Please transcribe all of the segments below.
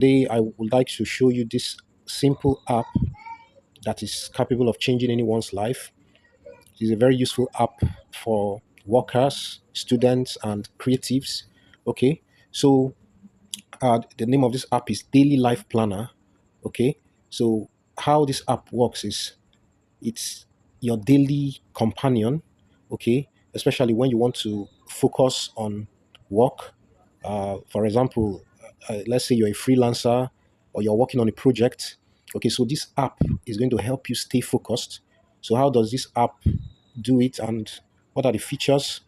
Today, I would like to show you this simple app that is capable of changing anyone's life. It is a very useful app for workers, students, and creatives. Okay, so the name of this app is Daily Life Planner. Okay, so how this app works is it's your daily companion. Okay, especially when you want to focus on work. For example, let's say you're a freelancer or you're working on a project. Okay, so this app is going to help you stay focused. So how does this app do it, and what are the features?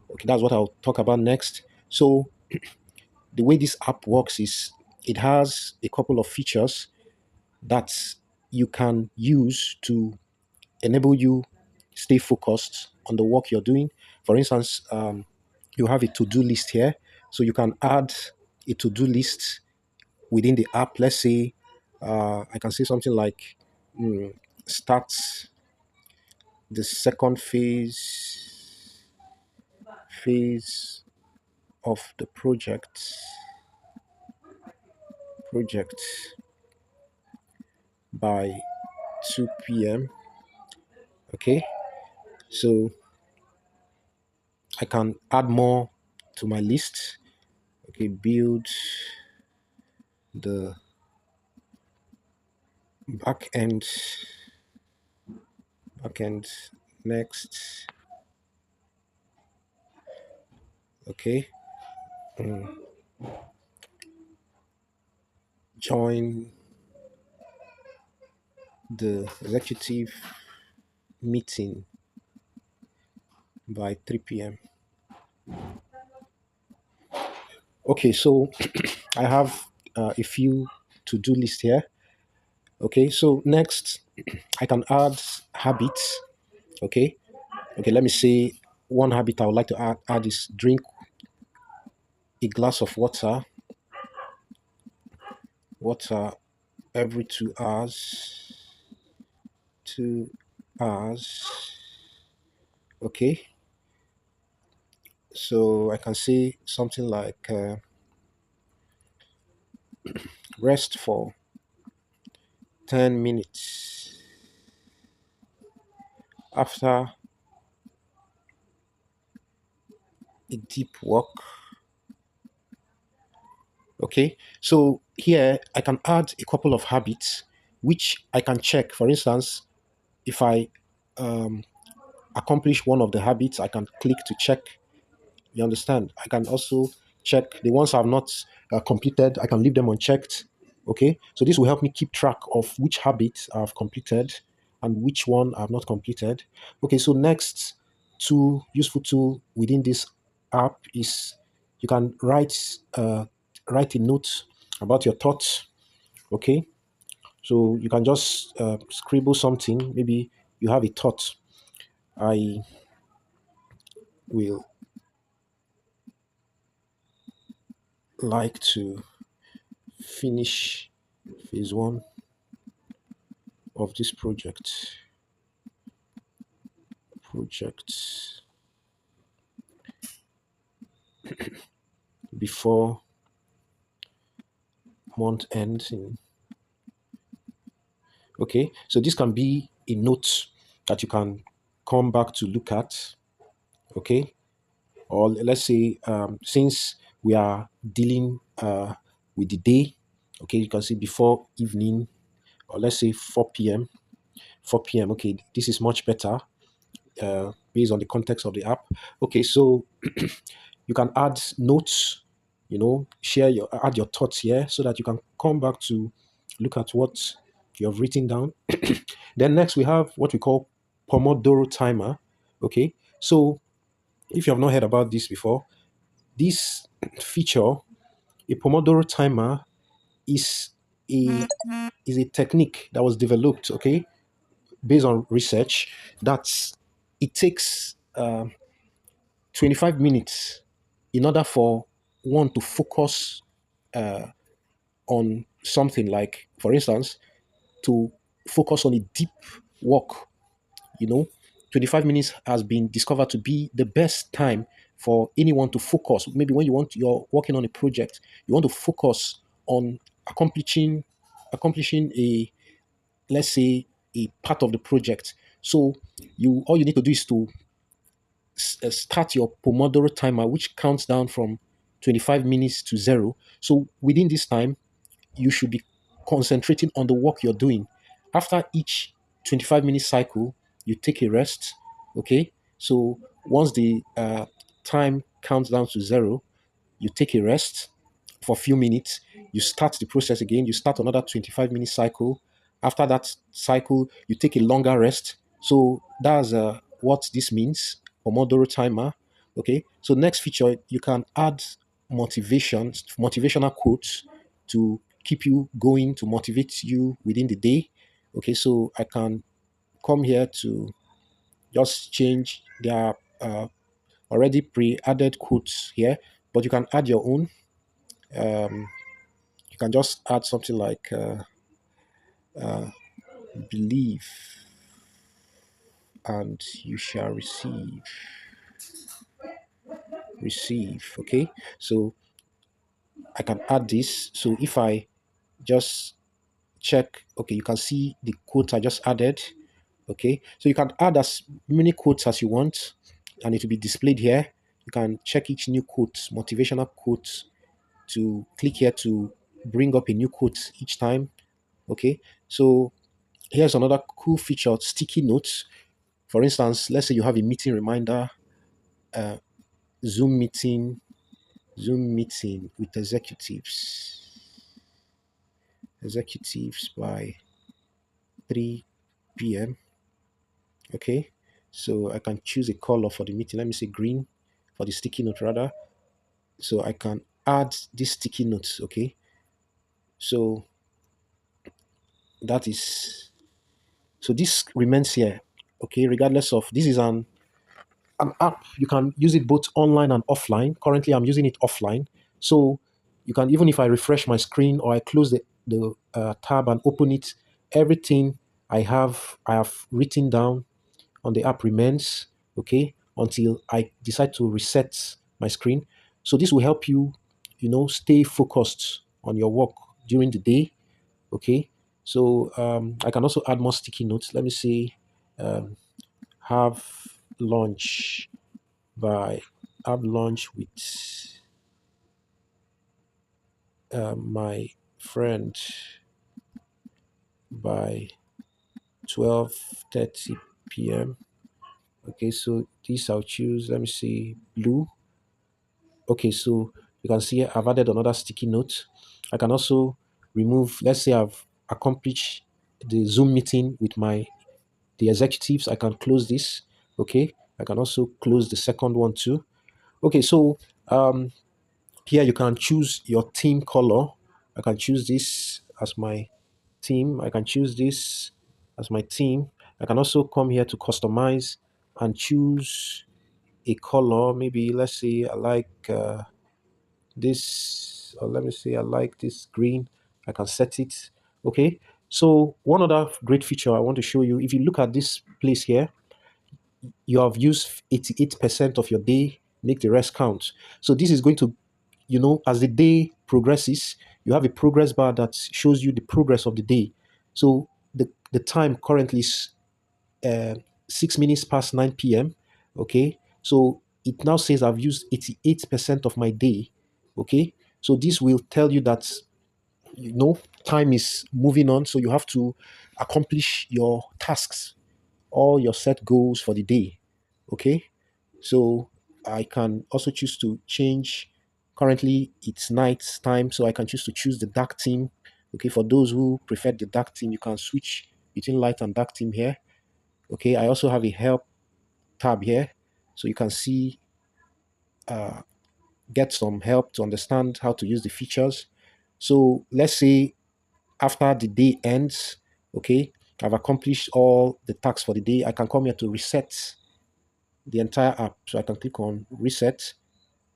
Okay, that's what I'll talk about next. So the way this app works is it has a couple of features that you can use to enable you stay focused on the work you're doing. For instance, you have a to-do list here, so you can add a to-do list within the app. Let's say I can say something like start the second phase of the project by 2 p.m. Okay, so I can add more to my list. Okay, build the back end backend next. Okay, join the executive meeting by 3 p.m. Okay, so I have a few to-do list here. Okay, so next I can add habits. Okay, okay, let me say one habit I would like to add is drink a glass of water every 2 hours. 2 hours. Okay, so I can say something like rest for 10 minutes after a deep walk. Okay, so here I can add a couple of habits which I can check. For instance, if I um, accomplish one of the habits, I can click to check. You understand? I can also check the ones I've not completed. I can leave them unchecked. Okay, so this will help me keep track of which habits I've completed and which one I've not completed. Okay, so next useful tool within this app is you can write a note about your thoughts. Okay, so you can just scribble something. Maybe you have a thought. I will like to finish phase one of this project before month ends. Okay, so this can be a note that you can come back to look at. Okay, or let's say since we are dealing with the day, okay, you can see before evening, or let's say 4 p.m. 4 p.m. Okay, this is much better based on the context of the app. Okay, so you can add notes, add your thoughts here so that you can come back to look at what you have written down. Then next we have what we call Pomodoro Timer. Okay, so if you have not heard about this before, this feature, a Pomodoro Timer, is a is a technique that was developed, okay, based on research. That it takes 25 minutes in order for one to focus on something, like for instance, to focus on a deep work. you know 25 minutes has been discovered to be the best time for anyone to focus. Maybe when you're working on a project, you want to focus on accomplishing accomplishing a, let's say, a part of the project. So you all you need to do is to start your Pomodoro timer, which counts down from 25 minutes to zero. So within this time, you should be concentrating on the work you're doing. After each 25-minute cycle, you take a rest. Okay. So once the time counts down to zero, you take a rest for a few minutes, you start the process again, you start another 25-minute cycle. After that cycle, you take a longer rest. So that's what this means, Pomodoro timer. Okay, so next feature, you can add motivational quotes to keep you going, to motivate you within the day. Okay, so I can come here to just change their already pre-added quotes here, but you can add your own. um, you can just add something like believe and you shall receive. Okay, so I can add this. So if I just check, okay, you can see the quotes I just added. Okay, so you can add as many quotes as you want and it will be displayed here. You can check each new quote, motivational quote, to click here to bring up a new quote each time. Okay, so here's another cool feature, sticky notes. For instance, let's say you have a meeting reminder, uh, Zoom meeting, Zoom meeting with executives by 3 p.m. Okay, so I can choose a color for the meeting. Let me say green for the sticky note rather. So I can add these sticky notes. Okay, so that is, so this remains here. Okay, regardless of, this is an app. You can use it both online and offline. Currently, I'm using it offline. So you can, even if I refresh my screen or I close the tab and open it, everything I have written down on the app remains, okay, until I decide to reset my screen. So this will help you, stay focused on your work during the day. Okay. So I can also add more sticky notes. Let me see. Um, have lunch by have lunch with my friend by 12:30 p.m. Okay, so this I'll choose. Let me see, blue. Okay, so you can see I've added another sticky note. I can also remove. Let's say I've accomplished the Zoom meeting with the executives. I can close this. Okay, I can also close the second one too. Okay, so um, here you can choose your team color. I can choose this as my team. I can choose this as my team. I can also come here to customize and choose a color. Maybe let's say I like this, or let me say I like this green. I can set it. Okay. So one other great feature I want to show you, if you look at this place here, you have used 88% of your day, make the rest count. So this is going to, as the day progresses, you have a progress bar that shows you the progress of the day. So the time currently is uh, 6 minutes past 9 p.m. Okay, so it now says I've used 88% of my day. Okay, so this will tell you that time is moving on, so you have to accomplish your tasks, all your set goals for the day. Okay, so I can also choose to change. Currently, it's night time, so I can choose to choose the dark theme. Okay, for those who prefer the dark theme, you can switch between light and dark theme here. Okay, I also have a help tab here, so you can see, get some help to understand how to use the features. So let's say after the day ends, okay, I've accomplished all the tasks for the day. I can come here to reset the entire app. So I can click on reset.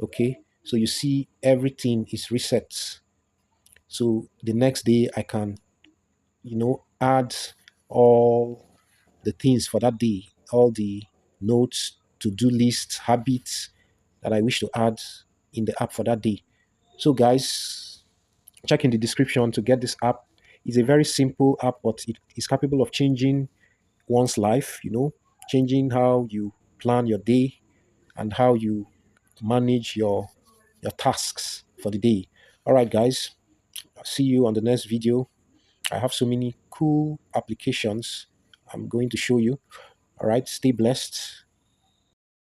Okay, so you see everything is reset. So the next day I can, add all the things for that day, all the notes, to-do lists, habits that I wish to add in the app for that day. So guys, Check in the description to get this app. It's a very simple app, but it is capable of changing one's life, changing how you plan your day and how you manage your tasks for the day. All right, guys. I'll see you on the next video. I have so many cool applications I'm going to show you. All right, stay blessed.